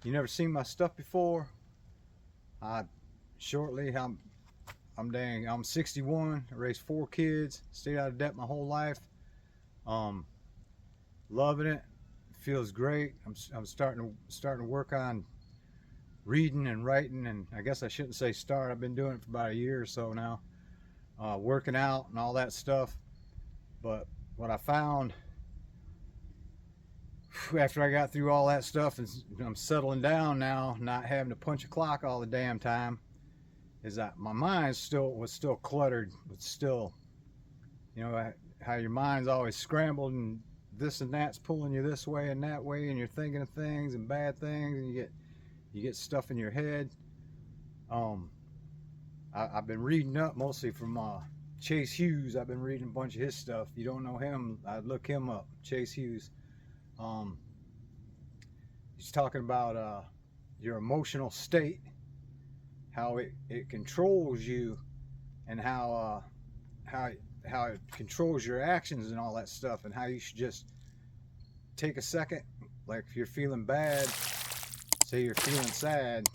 you never seen my stuff before, I shortly I'm 61. I raised 4 kids, stayed out of debt my whole life. Um, Loving it. Feels great. I'm starting to work on reading and writing, and I guess I shouldn't say start. I've been doing it for about a year or so now, working out and all that stuff. But what I found after I got through all that stuff and I'm settling down now, not having to punch a clock all the damn time, is that my mind was still cluttered. It's still, you know, how your mind's always scrambled and this and that's pulling you this way and that way, and you're thinking of things and bad things, and you get stuff in your head. Um, I've been reading up mostly from Chase Hughes. I've been reading a bunch of his stuff. If you don't know him, I'd look him up. Chase Hughes. Um, he's talking about your emotional state, how it controls you, and how it controls your actions and all that stuff, and how you should just take a second. Like if you're feeling bad, say you're feeling sad,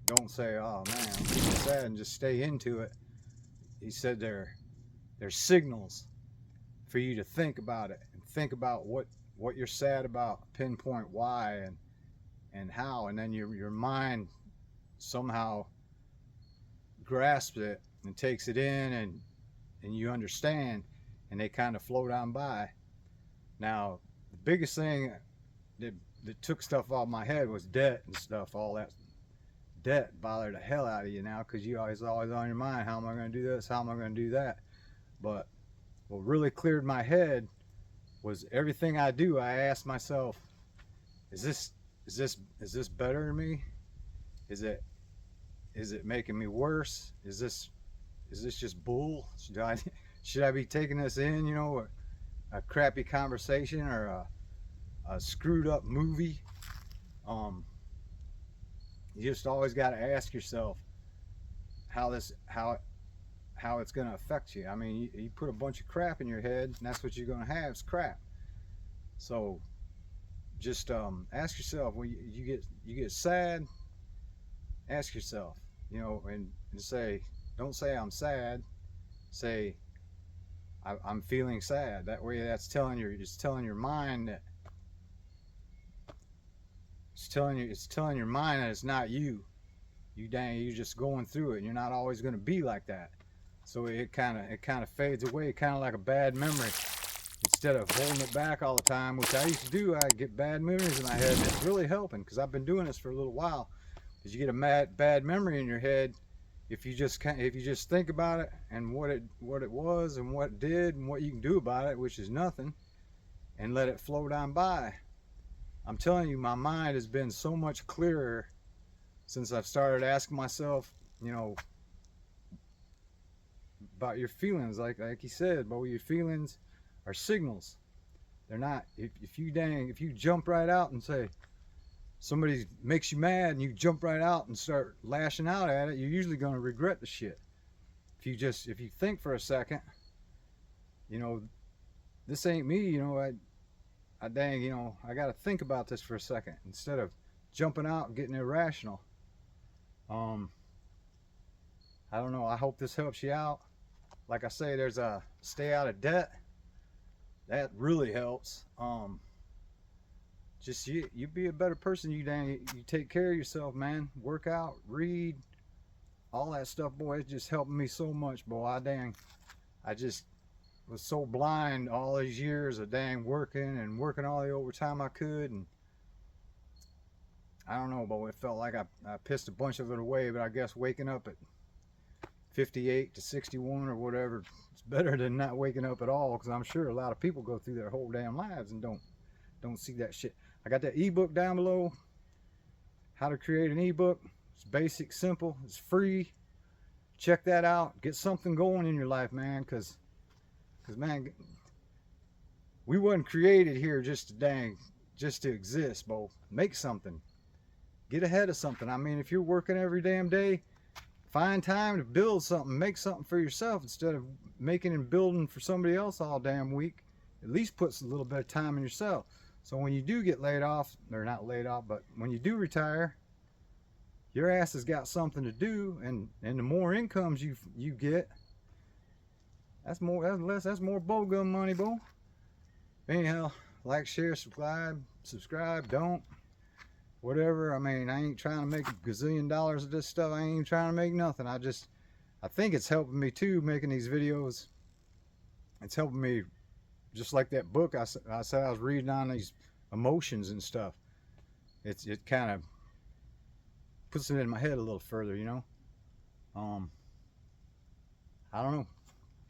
don't say, oh man, I'm feeling sad, and just stay into it. He said there's signals for you to think about it and think about what you're sad about, pinpoint why and how, and then your mind somehow grasps it and takes it in, and you understand, and they kind of float on by. Now, the biggest thing that took stuff off my head was debt and stuff. All that debt bothered the hell out of you now, because you always on your mind, how am I going to do this, how am I going to do that? But what really cleared my head was everything I do, I ask myself, is this better than me? Is it making me worse? Is this just bull? Should I be taking this in, you know, a crappy conversation or a screwed up movie? You just always got to ask yourself how it's going to affect you. I mean, you put a bunch of crap in your head, and that's what you're going to have, is crap. So just ask yourself, when you get sad, ask yourself, you know, and say, don't say I'm sad, say I'm feeling sad. That way, it's telling your mind that it's telling your mind that it's not you. You're just going through it, and you're not always going to be like that. So it kind of fades away, kind of like a bad memory. Instead of holding it back all the time, which I used to do, I get bad memories in my head, and it's really helping, because I've been doing this for a little while. Because you get a bad memory in your head, if you just think about it and what it was and what it did and what you can do about it, which is nothing, and let it float on by. I'm telling you, my mind has been so much clearer since I've started asking myself, you know, about your feelings. Like he said, but your feelings are signals. They're not. If you jump right out and say somebody makes you mad, and you jump right out and start lashing out at it, you're usually going to regret the shit. If you think for a second, you know, this ain't me, you know, you know, I got to think about this for a second instead of jumping out and getting irrational. I don't know. I hope this helps you out. Like I say, there's a stay out of debt. That really helps. Just you be a better person. You take care of yourself, man. Work out, read, all that stuff, boy. It's just helping me so much, boy. I just was so blind all these years of working all the overtime I could, and I don't know, but it felt like I pissed a bunch of it away. But I guess waking up at 58 to 61 or whatever, it's better than not waking up at all, because I'm sure a lot of people go through their whole damn lives and don't see that shit. I got that ebook down below, how to create an ebook. It's basic, simple, it's free. Check that out. Get something going in your life, man, because man, we wasn't created here just to exist, bo. Make something. Get ahead of something. I mean, if you're working every damn day, find time to build something. Make something for yourself instead of making and building for somebody else all damn week. At least put a little bit of time in yourself. So when you do get laid off, or not laid off, but when you do retire, your ass has got something to do, and the more incomes you get, that's more bubblegum money, boy. Anyhow, like, share, subscribe, don't, whatever. I mean, I ain't trying to make a gazillion dollars of this stuff. I ain't even trying to make nothing. I think it's helping me too, making these videos. It's helping me, just like that book I said I was reading on these emotions and stuff. It kind of puts it in my head a little further, you know. I don't know.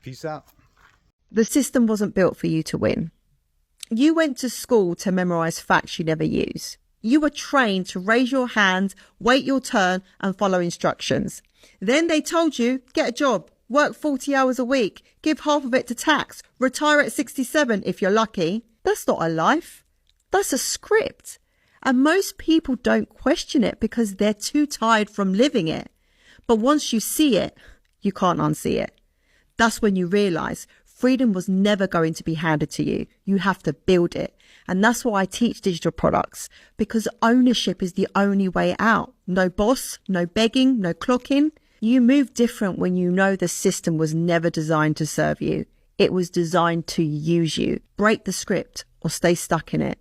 Peace out. The system wasn't built for you to win. You went to school to memorize facts you never use. You were trained to raise your hand, wait your turn, and follow instructions. Then they told you, get a job, work 40 hours a week, give half of it to tax, retire at 67 if you're lucky. That's not a life. That's a script. And most people don't question it because they're too tired from living it. But once you see it, you can't unsee it. That's when you realize freedom was never going to be handed to you. You have to build it. And that's why I teach digital products, because ownership is the only way out. No boss, no begging, no clocking. You move different when you know the system was never designed to serve you. It was designed to use you. Break the script or stay stuck in it.